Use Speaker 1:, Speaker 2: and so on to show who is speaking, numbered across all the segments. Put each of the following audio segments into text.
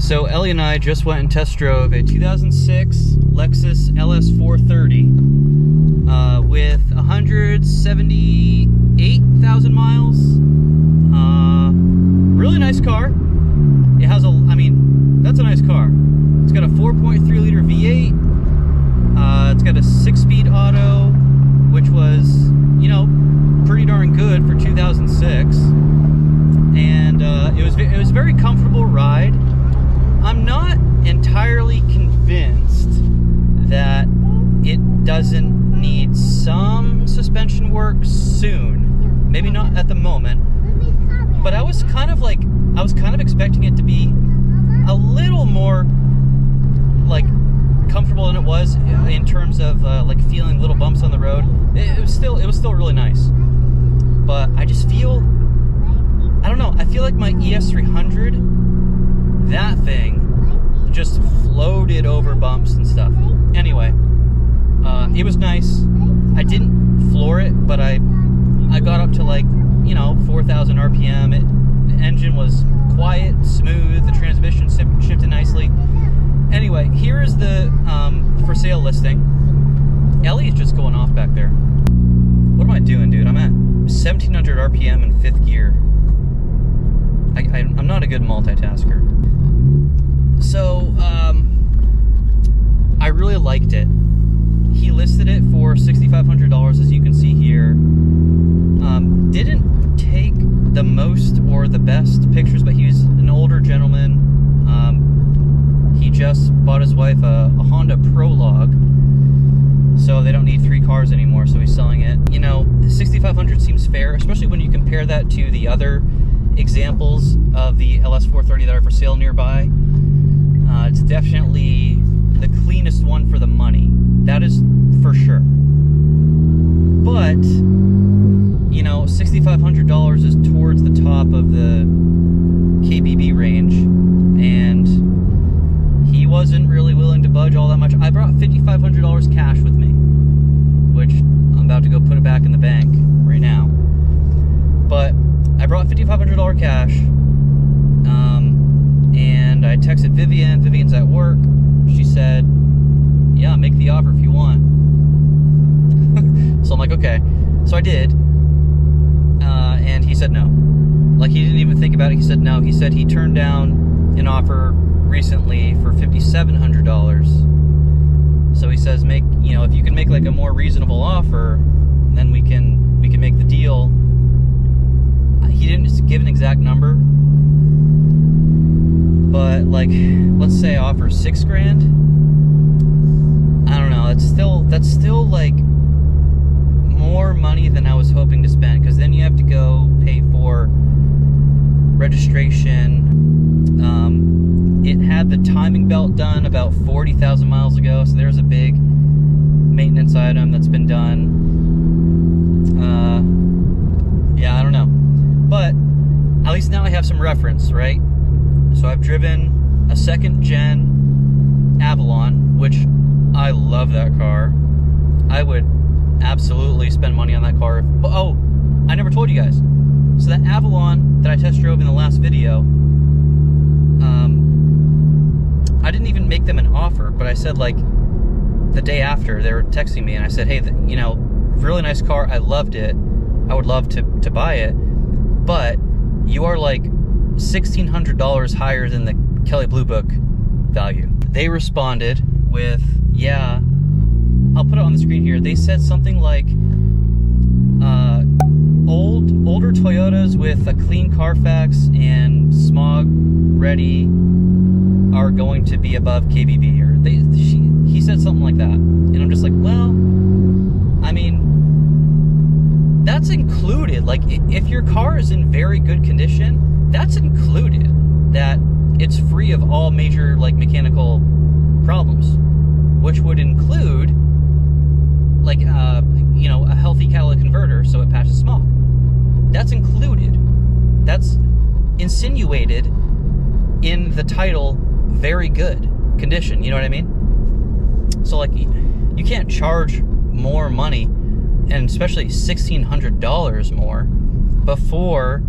Speaker 1: So Ellie and I just went and test drove a 2006 Lexus LS430 with 178,000 miles. Really nice car. It has a, I mean, that's a nice car. It's got a 4.3 liter V8. It's got a 6-speed auto, which was, you know, pretty darn good for 2006. And it was a very comfortable ride. I'm not entirely convinced that it doesn't need some suspension work soon. Maybe not at the moment, but I was kind of expecting it to be a little more like comfortable than it was in terms of like feeling little bumps on the road. It was still really nice, but I just feel, I don't know, I feel like my ES300, that thing just floated over bumps and stuff. Anyway, it was nice. I didn't floor it, but I got up to, like, you know, 4,000 RPM. The engine was quiet, smooth, the transmission shifted nicely. Anyway, here is the for sale listing. Ellie is just going off back there. What am I doing, dude? I'm at 1,700 RPM in 5th gear. I'm not a good multitasker. So, I really liked it. He listed it for $6,500, as you can see here. Didn't take the most or the best pictures, but he's an older gentleman. He just bought his wife a Honda Prologue, so they don't need 3 cars anymore, so he's selling it. You know, $6,500 seems fair, especially when you compare that to the other examples of the LS430 that are for sale nearby. It's definitely the cleanest one for the money. That is for sure. But, you know, $6,500 is towards the top of the KBB range, and he wasn't really willing to budge all that much. I brought $5,500 cash with me, which I'm about to go put it back in the bank right now. But I brought $5,500 cash, and I texted Vivian. Vivian's at work. She said, yeah, make the offer if you want. So I'm like, okay. So I did, and he said no. Like, he didn't even think about it. He said no. He said he turned down an offer recently for $5,700. So he says, make, you know, if you can make like a more reasonable offer, then we can make the deal. He didn't give an exact number, but like, let's say I offer $6,000. I don't know. That's still like more money than I was hoping to spend, because then you have to go pay for registration. It had the timing belt done about 40,000 miles ago, so there's a big maintenance item that's been done. Yeah, I don't know. But at least now I have some reference, right? So I've driven a 2nd gen Avalon, which I love that car. I would absolutely spend money on that car. Oh, I never told you guys. So that Avalon that I test drove in the last video, I didn't even make them an offer, but I said, like, the day after, they were texting me, and I said, hey, you know, really nice car. I loved it. I would love to buy it, but you are like $1,600 higher than the Kelley Blue Book value. They responded with, yeah, I'll put it on the screen here. They said something like, older Toyotas with a clean Carfax and smog ready are going to be above KBB, or he said something like that, and I'm just like, well, I mean, that's included. Like, if your car is in very good condition, that's included, that it's free of all major, like, mechanical problems, which would include, like, you know, a healthy catalytic converter so it passes smog. That's included. That's insinuated in the title, very good condition, you know what I mean? So, like, you can't charge more money, and especially $1,600 more, before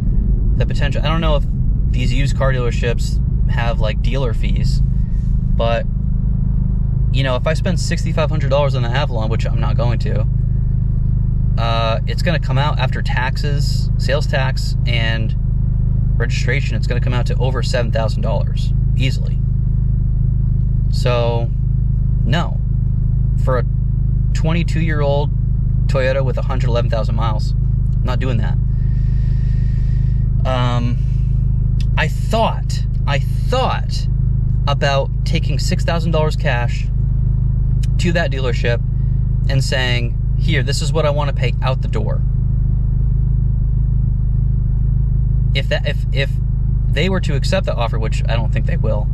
Speaker 1: the potential. I don't know if these used car dealerships have like dealer fees. But, you know, if I spend $6,500 on the Avalon, which I'm not going to, it's going to come out after taxes, sales tax, and registration. It's going to come out to over $7,000 easily. So, no. For a 22-year-old Toyota with 111,000 miles, I'm not doing that. I thought about taking $6,000 cash to that dealership and saying, here, this is what I want to pay out the door. If they were to accept that offer, which I don't think they will,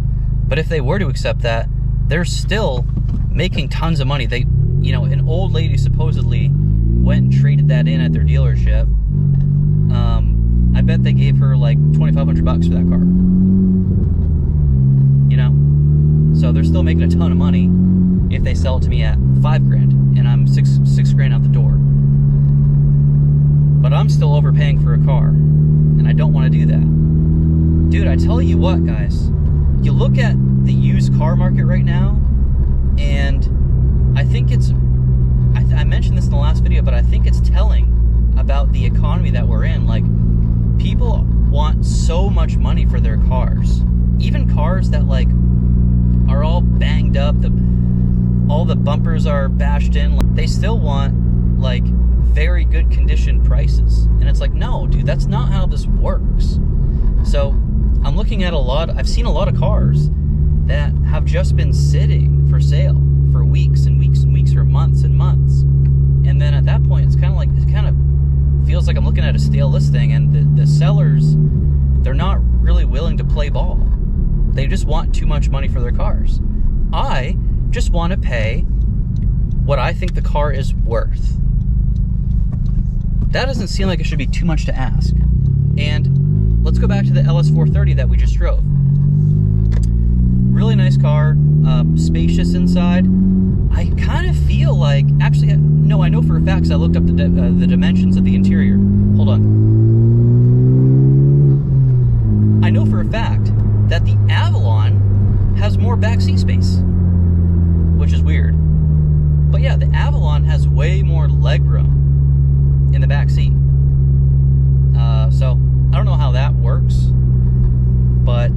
Speaker 1: but if they were to accept that, they're still making tons of money. They, you know, an old lady supposedly went and traded that in at their dealership. I bet they gave her like $2,500 for that car. You know? So they're still making a ton of money if they sell it to me at $5,000 and I'm six grand out the door. But I'm still overpaying for a car, and I don't want to do that. Dude, I tell you what, guys, you look at the used car market right now, and I think it's, I mentioned this in the last video, but I think it's telling about the economy that we're in. Like, people want so much money for their cars. Even cars that, like, are all banged up, all the bumpers are bashed in, they still want, like, very good condition prices. And it's like, no, dude, that's not how this works. So I'm looking at I've seen a lot of cars that have just been sitting for sale for weeks and weeks and weeks, or months and months. And then at that point, it's kind of like, it kind of feels like I'm looking at a stale listing, and the sellers, they're not really willing to play ball. They just want too much money for their cars. I just want to pay what I think the car is worth. That doesn't seem like it should be too much to ask. And let's go back to the LS430 that we just drove. Really nice car, spacious inside. I kind of feel like, actually, no, I know for a fact, because I looked up the dimensions of the interior. Hold on. I know for a fact that the Avalon has more backseat space, which is weird. But yeah, the Avalon has way more legroom in the back seat. So I don't know how that works, but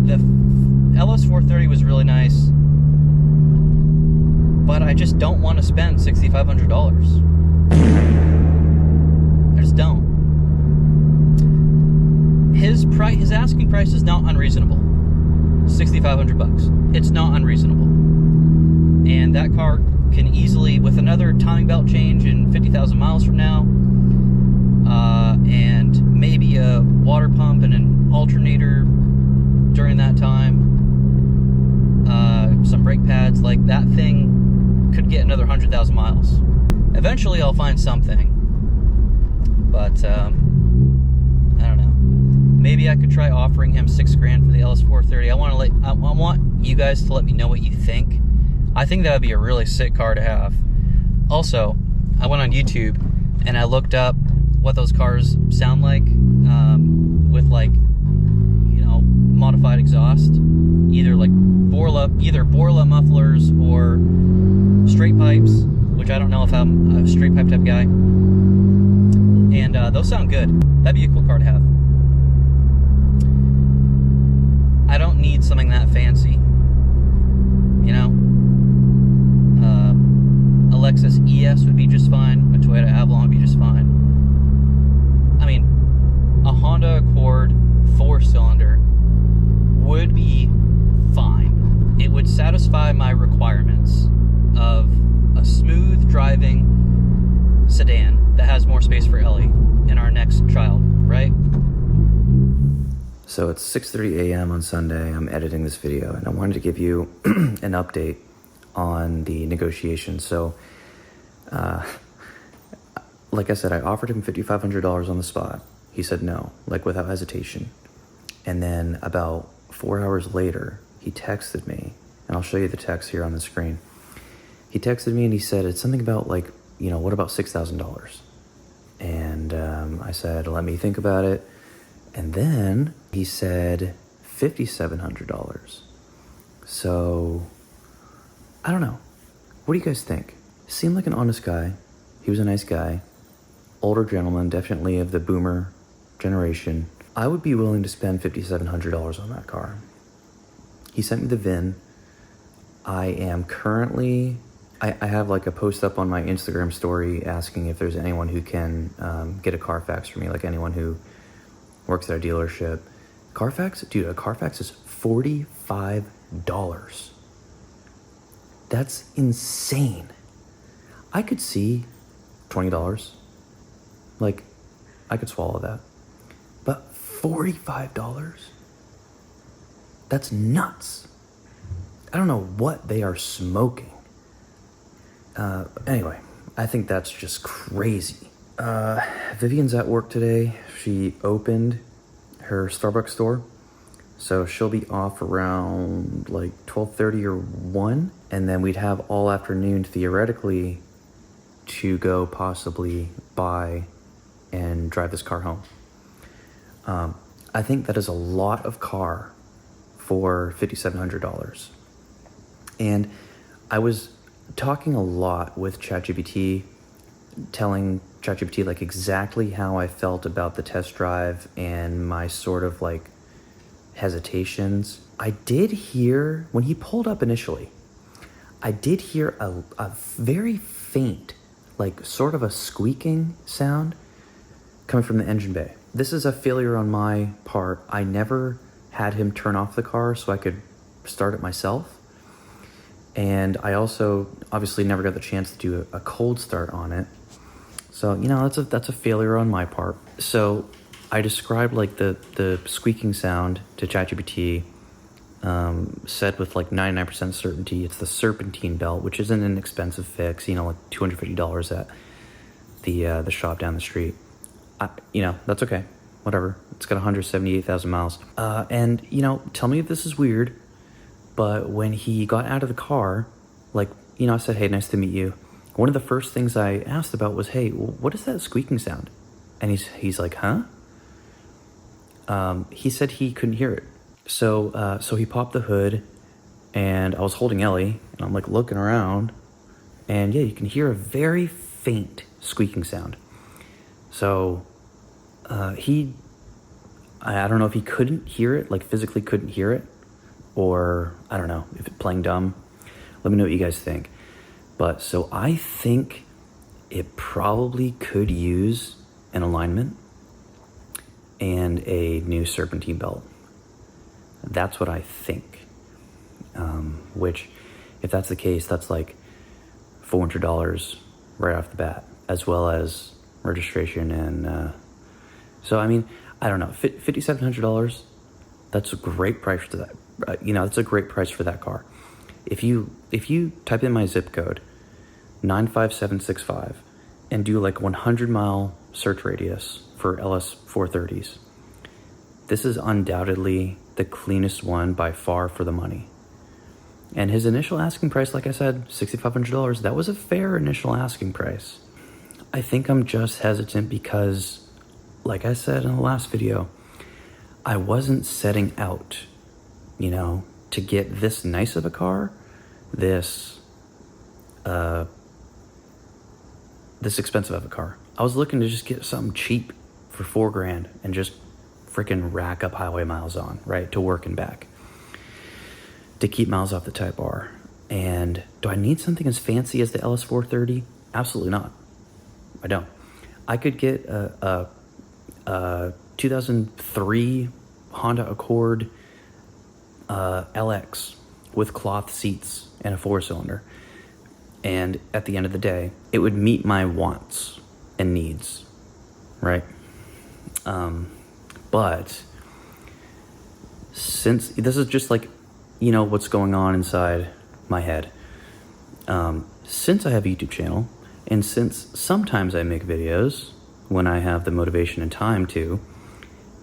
Speaker 1: the LS430 was really nice, but I just don't want to spend $6,500. I just don't. His asking price is not unreasonable. $6,500. It's not unreasonable. And that car can easily, with another timing belt change and 50,000 miles from now, and maybe a water pump and an alternator during that time, some brake pads, like, that thing could get another 100,000 miles. Eventually I'll find something, but I don't know. Maybe I could try offering him $6,000 for the LS430. I want you guys to let me know what you think. I think that would be a really sick car to have. Also, I went on YouTube and I looked up what those cars sound like, with, like, you know, modified exhaust, either Borla mufflers or straight pipes, which I don't know if I'm a straight pipe type guy. And those sound good. That'd be a cool car to have. I don't need something that fancy, you know. A Lexus ES would be just fine. A Toyota Avalon would be just fine. I mean, a Honda Accord 4-cylinder would be fine. It would satisfy my requirements of a smooth driving sedan that has more space for Ellie and our next child, right?
Speaker 2: So it's 6:30 a.m. on Sunday. I'm editing this video, and I wanted to give you an update on the negotiations. So, like I said, I offered him $5,500 on the spot. He said no, like, without hesitation. And then about 4 hours later, he texted me, and I'll show you the text here on the screen. He texted me and he said, it's something about, like, you know, what about $6,000? And I said, let me think about it. And then he said $5,700. So, I don't know. What do you guys think? Seemed like an honest guy. He was a nice guy. Older gentleman, definitely of the boomer generation. I would be willing to spend $5,700 on that car. He sent me the VIN. I am currently... I have like a post up on my Instagram story asking if there's anyone who can get a Carfax for me, like anyone who works at a dealership. Carfax? Dude, a Carfax is $45. That's insane. I could see $20. Like, I could swallow that. But $45? That's nuts. I don't know what they are smoking. Anyway, I think that's just crazy. Vivian's at work today. She opened her Starbucks store. So she'll be off around like 12:30 or 1. And then we'd have all afternoon theoretically to go possibly buy and drive this car home. I think that is a lot of car for $5,700. And I was talking a lot with ChatGPT, telling ChatGPT like exactly how I felt about the test drive and my sort of like hesitations. I did hear, when he pulled up initially, I did hear a very faint, like sort of a squeaking sound coming from the engine bay. This is a failure on my part. I never had him turn off the car so I could start it myself. And I also obviously never got the chance to do a cold start on it. So, you know, that's a failure on my part. So I described like the squeaking sound to ChatGPT, said with like 99% certainty it's the serpentine belt, which isn't an expensive fix, you know, like $250 at the shop down the street. You know, that's okay, whatever. It's got 178,000 miles. And, you know, tell me if this is weird, but when he got out of the car, like, you know, I said, hey, nice to meet you. One of the first things I asked about was, hey, what is that squeaking sound? And he's like, huh? He said he couldn't hear it. So he popped the hood, and I was holding Ellie, and I'm like looking around, and yeah, you can hear a very faint squeaking sound. So I don't know if he couldn't hear it, like physically couldn't hear it, or I don't know if it's playing dumb. Let me know what you guys think. But so I think it probably could use an alignment and a new serpentine belt. That's what I think. Which, if that's the case, that's like $400 right off the bat, as well as registration and so I mean, I don't know, $5,700. That's a great price for that. You know, that's a great price for that car. If you type in my zip code 95765 and do like 100-mile search radius for LS430s, this is undoubtedly the cleanest one by far for the money. And his initial asking price, like I said, $6,500. That was a fair initial asking price. I think I'm just hesitant because, like I said in the last video, I wasn't setting out, you know, to get this nice of a car, this expensive of a car. I was looking to just get something cheap for $4,000 and just freaking rack up highway miles on, right, to work and back, to keep miles off the Type R. And do I need something as fancy as the LS430? Absolutely not. I don't. I could get a 2003 Honda Accord LX with cloth seats and a 4-cylinder. And at the end of the day, it would meet my wants and needs, right? But since this is just like, you know, what's going on inside my head. Since I have a YouTube channel, and since sometimes I make videos when I have the motivation and time to,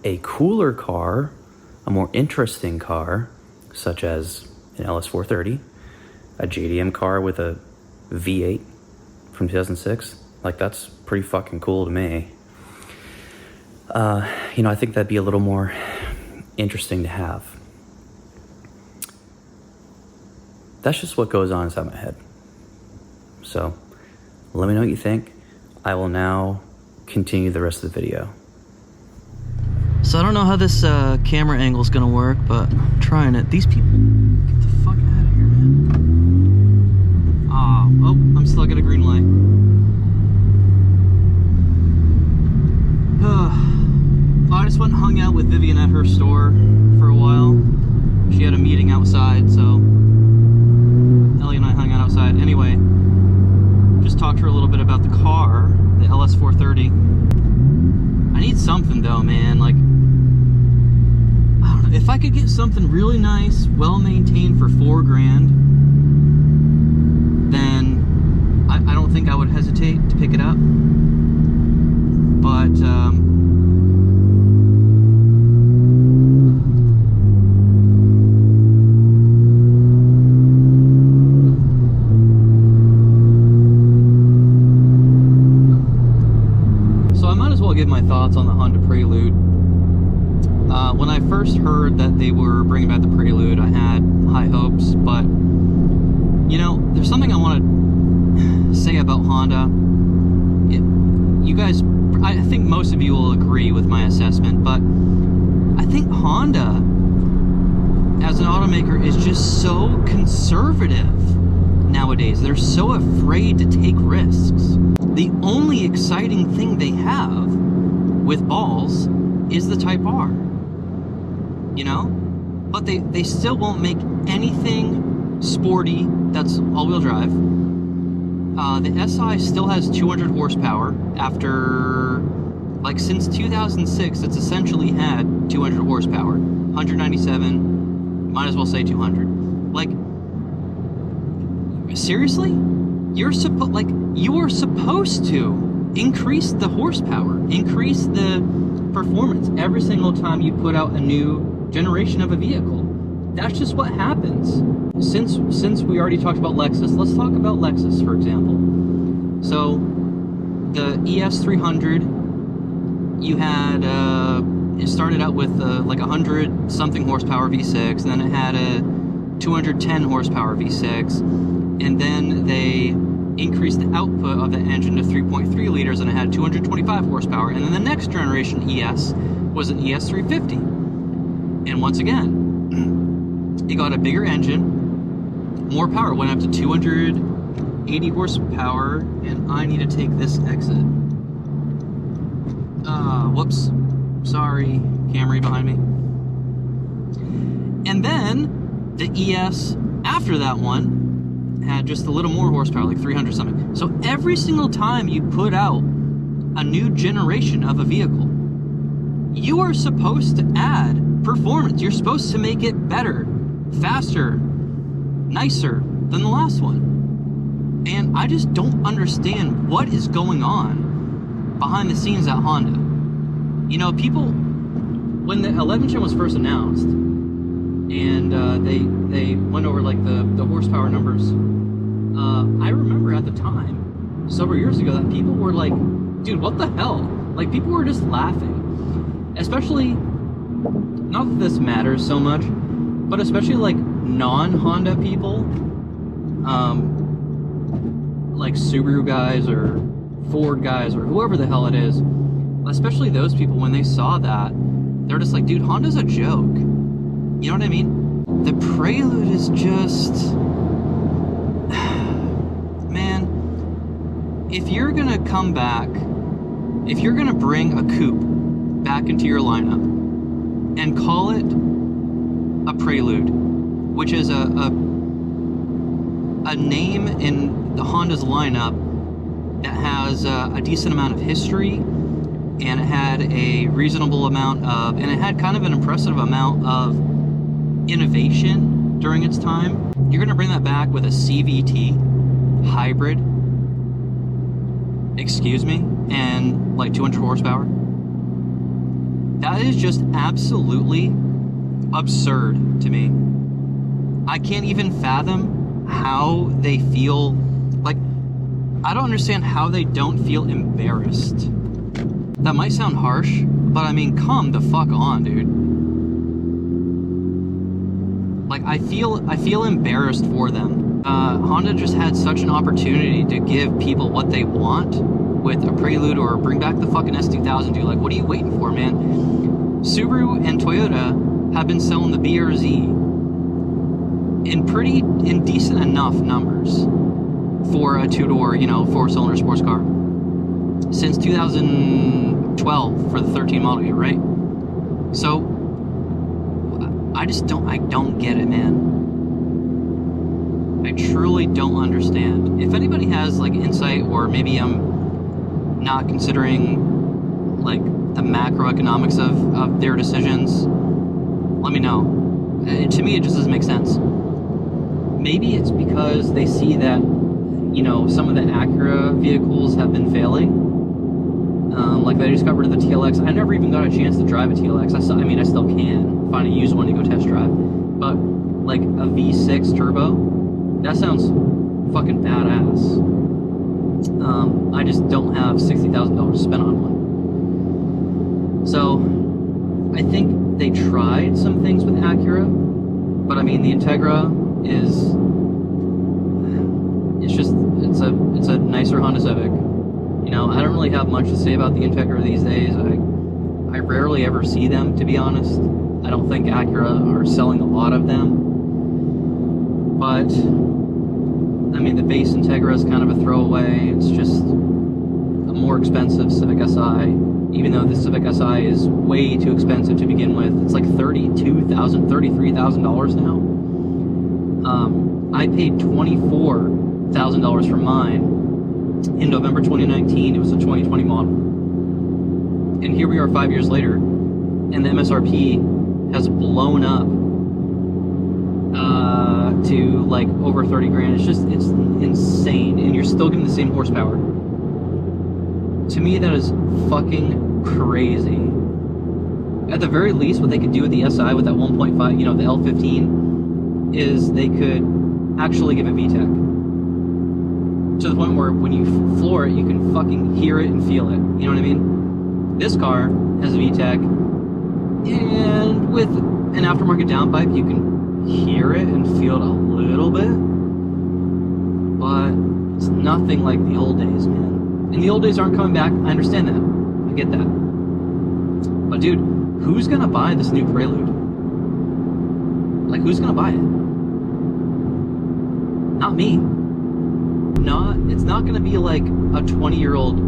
Speaker 2: a cooler car, a more interesting car, such as an LS430, a JDM car with a V8 from 2006, like that's pretty fucking cool to me. You know, I think that'd be a little more interesting to have. that's just what goes on inside my head. So let me know what you think. I will now continue the rest of the video.
Speaker 1: So I don't know how this camera angle is gonna work, but I'm trying it. These people, get the fuck out of here, man. Oh, I'm still at a green light. I just went and hung out with Vivian at her store for a while. She had a meeting outside, so Ellie and I hung out outside. Anyway, just talked to her a little bit about the car, the LS430. I need something though, man. Like, I don't know, if I could get something really nice, well maintained for $4,000, then I don't think I would hesitate to pick it up. But give my thoughts on the Honda Prelude. When I first heard that they were bringing back the Prelude, I had high hopes, but you know, there's something I want to say about Honda. You guys, I think most of you will agree with my assessment, but I think Honda as an automaker is just so conservative nowadays. They're so afraid to take risks. The only exciting thing they have with balls is the Type R, you know? But they still won't make anything sporty that's all-wheel drive. The SI still has 200 horsepower after, like, since 2006, it's essentially had 200 horsepower. 197, might as well say 200. Like, seriously? You are supposed to increase the horsepower, increase the performance every single time you put out a new generation of a vehicle. That's just what happens. Since we already talked about Lexus, let's talk about Lexus, for example. So the ES300, you had it started out with like 100 something horsepower V6, and then it had a 210 horsepower V6, and then they increased the output of the engine to 3.3 liters, and it had 225 horsepower. And then the next generation ES was an ES350. And once again, it got a bigger engine, more power, went up to 280 horsepower, and I need to take this exit. Whoops. Sorry, Camry behind me. And then the ES after that one had just a little more horsepower, like 300 something. So every single time you put out a new generation of a vehicle, you are supposed to add performance. You're supposed to make it better, faster, nicer than the last one. And I just don't understand what is going on behind the scenes at Honda. You know, people, when the 11 Gen was first announced, and they went over like the horsepower numbers, I remember at the time, several years ago, that people were like, dude, what the hell? Like, people were just laughing. Especially, not that this matters so much, but especially like non-Honda people, like Subaru guys or Ford guys or whoever the hell it is, especially those people, when they saw that, they're just like, dude, Honda's a joke. You know what I mean? The Prelude is just... Man, if you're gonna come back, if you're gonna bring a coupe back into your lineup and call it a Prelude, which is a name in the Honda's lineup that has a decent amount of history, and it had a reasonable amount of, and it had kind of an impressive amount of innovation during its time. You're gonna bring that back with a CVT hybrid, excuse me, and like 200 horsepower. That is just absolutely absurd to me. I can't even fathom how they feel. Like, I don't understand how they don't feel embarrassed. That might sound harsh, but I mean, come the fuck on, dude. Like, I feel embarrassed for them. Honda just had such an opportunity to give people what they want with a Prelude or bring back the fucking S2000, dude. Like, what are you waiting for, man? Subaru and Toyota have been selling the BRZ in decent enough numbers for a two-door, you know, four-cylinder sports car since 2012 for the 13 model year, right? So I don't get it, man. I truly don't understand. If anybody has like insight, or maybe I'm not considering like the macroeconomics of their decisions, let me know. To me, it just doesn't make sense. Maybe it's because they see that, you know, some of the Acura vehicles have been failing. Like, they just got rid of the TLX. I never even got a chance to drive a TLX. I still can find a used one to go test drive. But, like, a V6 turbo, that sounds fucking badass. I just don't have $60,000 to spend on one. So, I think they tried some things with Acura, but I mean, the Integra is, it's a nicer Honda Civic. You know, I don't really have much to say about the Integra these days. I rarely ever see them, to be honest. I don't think Acura are selling a lot of them. But, I mean, the base Integra is kind of a throwaway. It's just a more expensive Civic Si, even though the Civic Si is way too expensive to begin with. It's like $32,000, $33,000 now. I paid $24,000 for mine in November 2019. It was a 2020 model. And here we are 5 years later, and the MSRP has blown up to like over 30 grand. It's insane, and you're still getting the same horsepower. To me, that is fucking crazy. At the very least, what they could do with the SI with that 1.5, you know, the L15, is they could actually give it VTEC. To the point where when you floor it, you can fucking hear it and feel it. You know what I mean? This car has a VTEC, and with an aftermarket downpipe, you can hear it and feel it a little bit, but it's nothing like the old days, man. And the old days aren't coming back. I understand that. I get that. But dude, who's gonna buy this new Prelude? Like, who's gonna buy it? Not me. It's not gonna be like a 20-year-old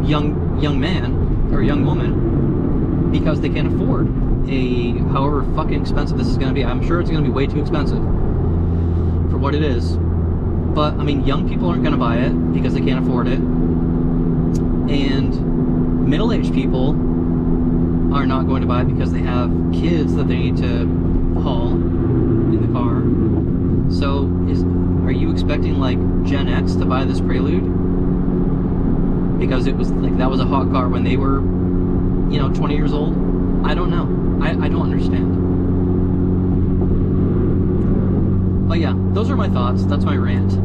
Speaker 1: young man or young woman, because they can't afford however fucking expensive this is gonna be. I'm sure it's gonna be way too expensive for what it is. But I mean, young people aren't gonna buy it because they can't afford it, and middle-aged people are not going to buy it because they have kids that they need to haul in the car. So are you expecting like Gen X to buy this Prelude because it was like, that was a hot car when they were, you know, 20 years old? I don't know. I don't understand. But yeah, those are my thoughts. That's my rant.